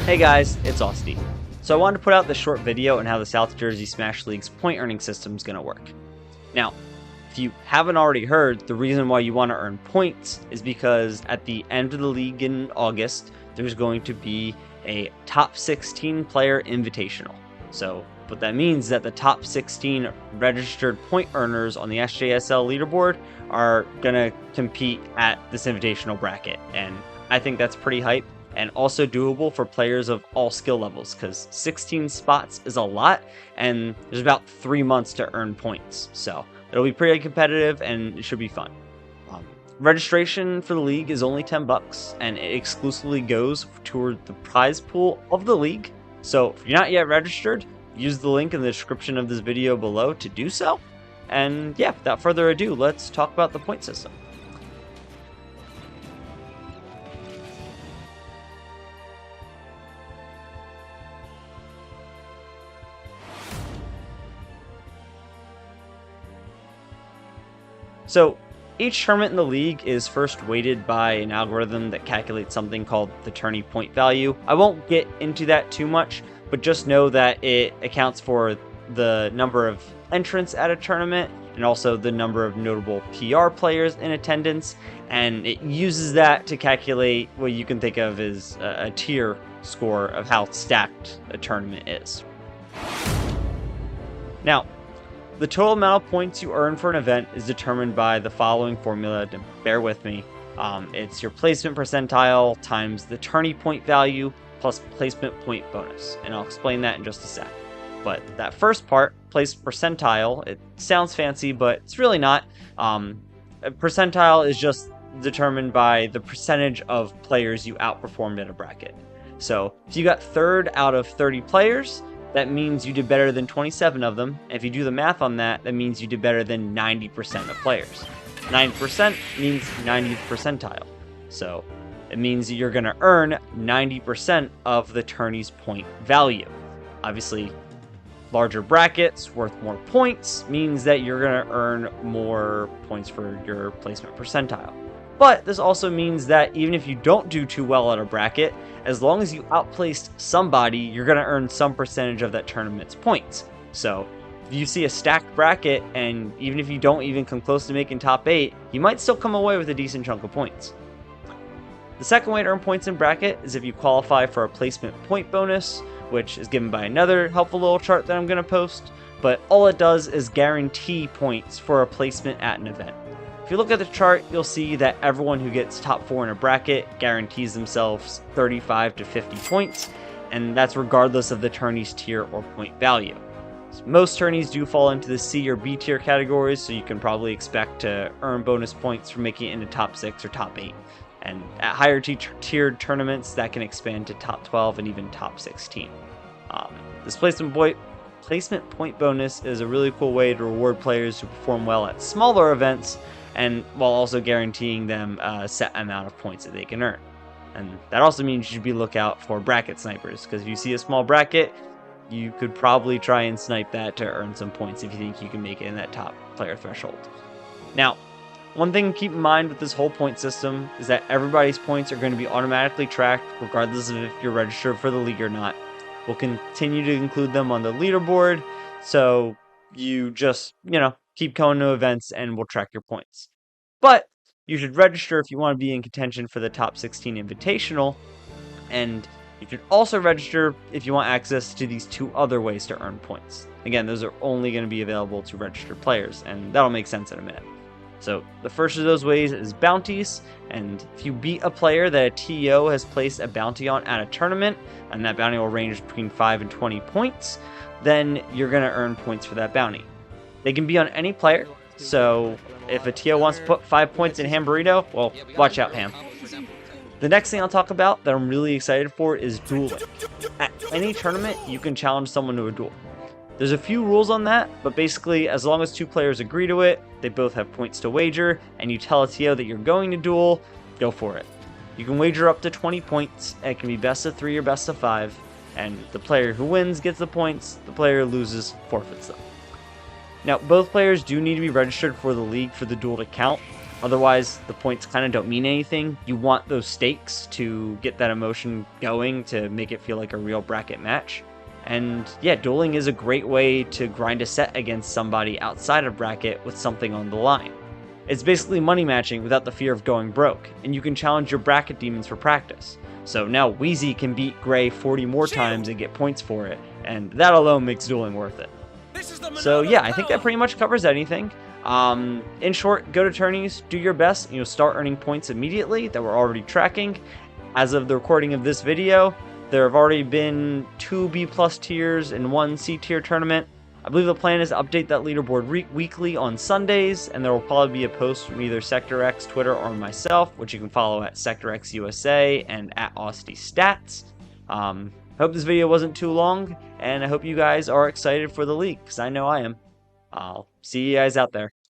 Hey guys, it's AUSTI. So I wanted to put out this short video on how the South Jersey Smash League's point earning system is going to work. Now, if you haven't already heard, the reason why you want to earn points is because at the end of the league in August, there's going to be a top 16 player invitational. So what that means is that the top 16 registered point earners on the SJSL leaderboard are going to compete at this invitational bracket, and I think that's pretty hype. And also doable for players of all skill levels, because 16 spots is a lot, and there's about 3 months to earn points. So it'll be pretty competitive, and it should be fun. Registration for the league is only $10, and it exclusively goes toward the prize pool of the league. So if you're not yet registered, use the link in the description of this video below to do so. And yeah, without further ado, let's talk about the point system. So each tournament in the league is first weighted by an algorithm that calculates something called the tourney point value. I won't get into that too much, but just know that it accounts for the number of entrants at a tournament and also the number of notable PR players in attendance, and it uses that to calculate what you can think of as a tier score of how stacked a tournament is. Now, the total amount of points you earn for an event is determined by the following formula. Bear with me. It's your placement percentile times the tourney point value plus placement point bonus. And I'll explain that in just a sec. But that first part, placement percentile, it sounds fancy, but it's really not. A percentile is just determined by the percentage of players you outperformed at a bracket. So if you got third out of 30 players, that means you did better than 27 of them. And if you do the math on that, that means you did better than 90% of players. 90% means 90th percentile. So it means you're going to earn 90% of the tourney's point value. Obviously, larger brackets worth more points means that you're going to earn more points for your placement percentile. But this also means that even if you don't do too well at a bracket, as long as you outplaced somebody, you're going to earn some percentage of that tournament's points. So if you see a stacked bracket, and even if you don't even come close to making top 8, you might still come away with a decent chunk of points. The second way to earn points in bracket is if you qualify for a placement point bonus, which is given by another helpful little chart that I'm going to post. But all it does is guarantee points for a placement at an event. If you look at the chart, you'll see that everyone who gets top 4 in a bracket guarantees themselves 35 to 50 points, and that's regardless of the tourney's tier or point value. So most tourneys do fall into the C or B tier categories, so you can probably expect to earn bonus points for making it into top 6 or top 8. And at higher tiered tournaments, that can expand to top 12 and even top 16. This placement point bonus is a really cool way to reward players who perform well at smaller events, and while also guaranteeing them a set amount of points that they can earn. And that also means you should be lookout for bracket snipers, because if you see a small bracket, you could probably try and snipe that to earn some points if you think you can make it in that top player threshold. Now, one thing to keep in mind with this whole point system is that everybody's points are going to be automatically tracked regardless of if you're registered for the league or not. We'll continue to include them on the leaderboard, so you just, keep going to events and we'll track your points. But you should register if you want to be in contention for the top 16 invitational, and you should also register if you want access to these 2 other ways to earn points. Again, those are only going to be available to registered players, and that'll make sense in a minute. So the first of those ways is bounties, and if you beat a player that a TO has placed a bounty on at a tournament, and that bounty will range between 5 and 20 points, then you're going to earn points for that bounty. They can be on any player, so if a TO wants to put 5 points in Ham Burrito, well, watch out, Ham. The next thing I'll talk about that I'm really excited for is dueling. At any tournament, you can challenge someone to a duel. There's a few rules on that, but basically, as long as 2 players agree to it, they both have points to wager, and you tell a TO that you're going to duel, go for it. You can wager up to 20 points, and it can be best of 3 or best of 5, and the player who wins gets the points, the player who loses forfeits them. Now, both players do need to be registered for the league for the duel to count, Otherwise, the points kind of don't mean anything. You want those stakes to get that emotion going to make it feel like a real bracket match. And yeah, dueling is a great way to grind a set against somebody outside of bracket with something on the line. It's basically money matching without the fear of going broke, and you can challenge your bracket demons for practice. So now Wheezy can beat Gray 40 more times and get points for it, and that alone makes dueling worth it. So yeah, I think that pretty much covers anything. In short, go to tourneys, do your best, and you'll start earning points immediately that we're already tracking. As of the recording of this video, there have already been 2 B+ tiers and 1 C tier tournament. I believe the plan is to update that leaderboard weekly on Sundays, and there will probably be a post from either Sector X, Twitter, or myself, which you can follow at Sector X USA and at AUSTI Stats. Hope this video wasn't too long, and I hope you guys are excited for the league, because I know I am. I'll see you guys out there.